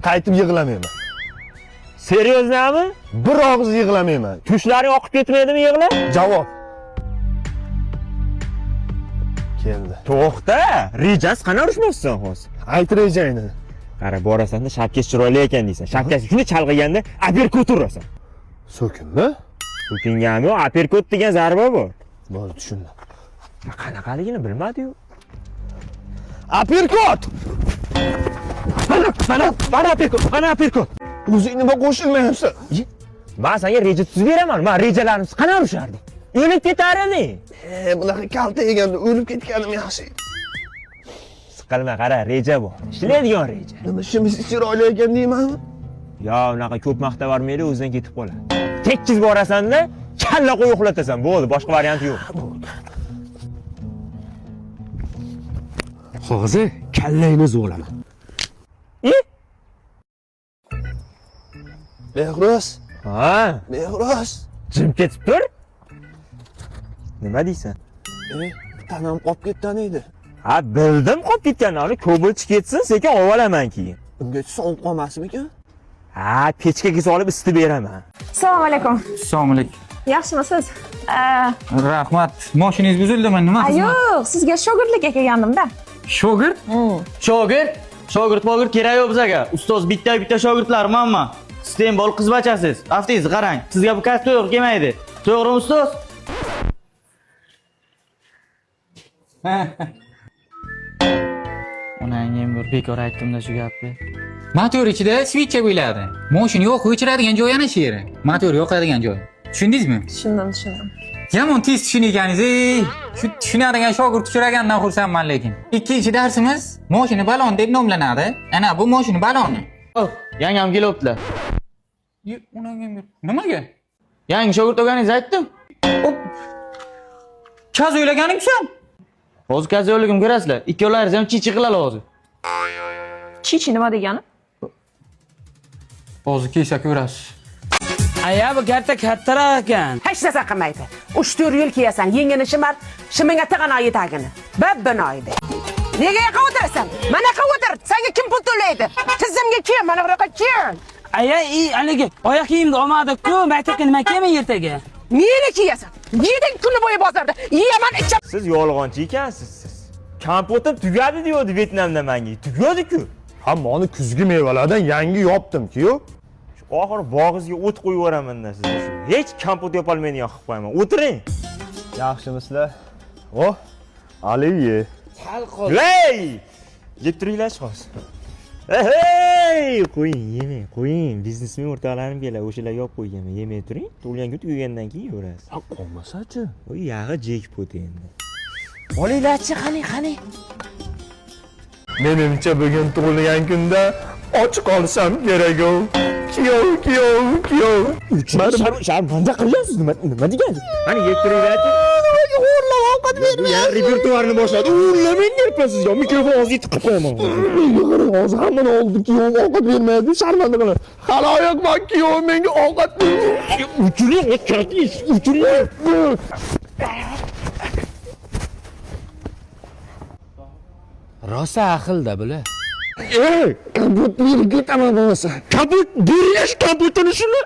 Qaytib yig'lamayman. Seryoznami? Bir og'iz yig'lamayman. Tushlaring oqib ketmaydimi yig'lab? Javob. Keldi. To'xta, rejasi qana urishmoqsan hozir? Ayt rejangni. Qara, borasan-da shapkasi chiroyli ekan deysan. Shapkasi shuni chalg'iganda aperkut urasan. So'kinmi? So'kingami yo'q, aperkut degan zarba bor. Bo'ldi, tushundim. Qanaqaligini bilmadi-yu. Aperkut! Mana aperkut. O'zing nima qo'shilmayapsan? Men senga reja tuzib beraman. Men rejalarimiz qana urisharding? O'lib ketar eding. Bunaqa kalta yeganda o'lib ketganim yaxshi. Siqilma, qara, reja bor. Ishlaydigan reja. Nima ishimiz chiroyli ekan deymanmi? Yo, unaqa ko'p maqta bormaydi, o'zidan ketib qoladi. Tekkiz borasan-da, kalla qo'yib uxlatasan. Bo'ldi, boshqa variant yo'q. Hozir kallangni zo'laman. Behruz, Ha, Behruz. jim ketib tur. Nima deysan? Tanam qolib ketgan edi. Ha, bildim qolib ketganini. Ko'bulchi ketsin, sekin olib olaman keyin. Unga sovib qolmasmikan? Ha, pechkaga solib isitib beraman. Assalomu alaykum. Assalomu alaykum. Yaxshimisiz? Rahmat. Mashinangiz buzildimi? Nima xizmat? Yo'q, sizga shogirdlikka kelgandim-da. Shogird? Shogird? Shogird kerak yo'q bizga. Ustoz bitta shogirdlar manman. Sistem bol qizbachasiz. Aftingizni qarang. Sizga bu kasb to'g'ri kelmaydi. To'g'rimi ustoz? Onangga bir bekor aytdim-da shu gapni. Motor ichida switcha bo'ladi. Mashina yo'q, o'chiradigan joy ana shu yeri. Motor yoqadigan joy. Tushundingizmi? Tushundim. Yomon tez tushunganingiz, shu tushunadigan shogird uchragandan xursandman lekin. Ikkinchi darsimiz mashina balon deb nomlanadi. Ana bu mashina baloni. Oh, yangam kelibdilar. Onangga nimaga? Yangi shogird o'rganingizni aytdim. Kaz o'ylaganingsan? Hozir kazoligim ko'rasizlar. Ikkovlaringiz ham chichi qiladi hozir. Chichi nima degani? Hozir kelsa ko'rasiz. Aya bu katta kattaroq ekan. Hech narsa qilmaydi. 3-4 yil kiyasan, yengini shimar, shimingga tig'ana yetagini. Babbinoydi. Nega yoqa o'tirasan? Mana yoqa o'tir. Senga kim pul to'laydi? Tizimga kim? Mana bu yoqqa kim? Aya, haligi oyoq kiyimni olmadik-ku, maktabga nima kiyman ertaga? Neni kiyasan? Yeding kuni bo'yi bozorda. Yeyaman ichab. Siz yolg'onchi ekansiz siz. Kompotim tugadi deydi Vyetnamda menga. Tugadi-ku. Ha, meni kuzgi mevalardan yangi yopdim-ku. Oxiri bog'ingizga o't qo'yib yuboraman-da sizga shu. Hech kompot yopolmaydigan qilib qo'yaman. O'tiring. Yaxshimisizlar? Oh, Aliye. Hey! Yeb turinglar hozir. Hey! Qo'ying, yemang, qo'ying. Biznesmen o'rtoqlarim keladi, o'shalar yop qo'yganman. Yemay turing. To'lgan kun tugagandan keyin yurasiz. Ha, qolmasa-chi? Voy, yog'i jekpot endi. Olinglar-chi, qani. Menimcha bugun tug'ilgan kunda och qolsam kerak-ku. Kiyov. Sharbanda qilyapsiz nima degansiz? Qani yeb turinglar-chi. O'rlab ovqat berma. Ya repertuarni boshladi. O'rlamang deyapsiz. Yo mikrofon og'ziga tiqib qo'yaman. Hozir hammani oldi kiyov ovqat bermaydi, sharmanda qiladi. Haloyiq bor kiyov menga ovqat bermaydi. Uchuring. Rosa aqlda bular. Kompot berib ketaman bo'lmasa. Kompot berish kompotini shuni.